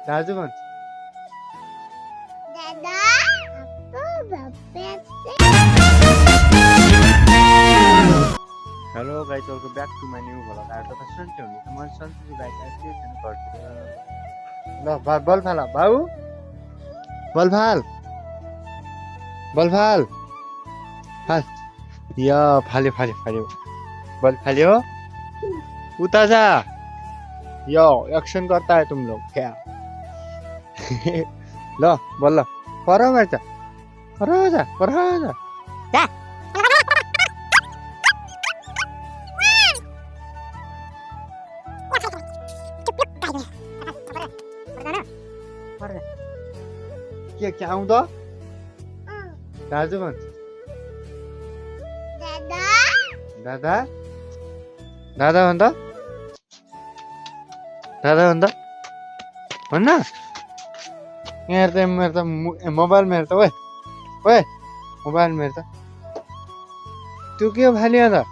दाजु भन्छ। दादा hello guys, welcome back to my new vlog. आज तपाईँ सन्चै हुनुहुन्छ? म सन्चै छु गाइस। आज के छैन घरतिर। ल बल फाल बाउ, बल फाल, बल फाल फाल। या फाल्यो फाल्यो फाल्यो, बल फाल्यो। उता जा, यो एक्शन करता है तुम लोग क्या? ल बल्ल पर मार्छ, पर जा, पर जा। के आउँदा दाजु भन्छ। दादा दादा भन्छ, दादा भन्छ भन्न। यहाँ त मेरो त मोबाइल मेरो त ओए ओए मोबाइल मेरो त त्यो के फाल्यो त?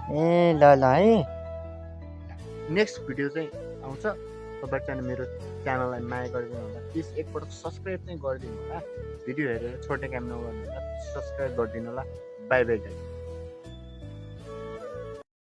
ए ल ल है, नेक्स्ट भिडियो चाहिँ आउँछ। तपाईँ चाहिँ मेरो च्यानललाई माया गरिदिनु होला। प्लिज एकपल्ट सब्सक्राइब चाहिँ गरिदिनु होला। भिडियो हेरेर छोटे काम नगर्नु होला, सब्सक्राइब गरिदिनु होला। By by guys.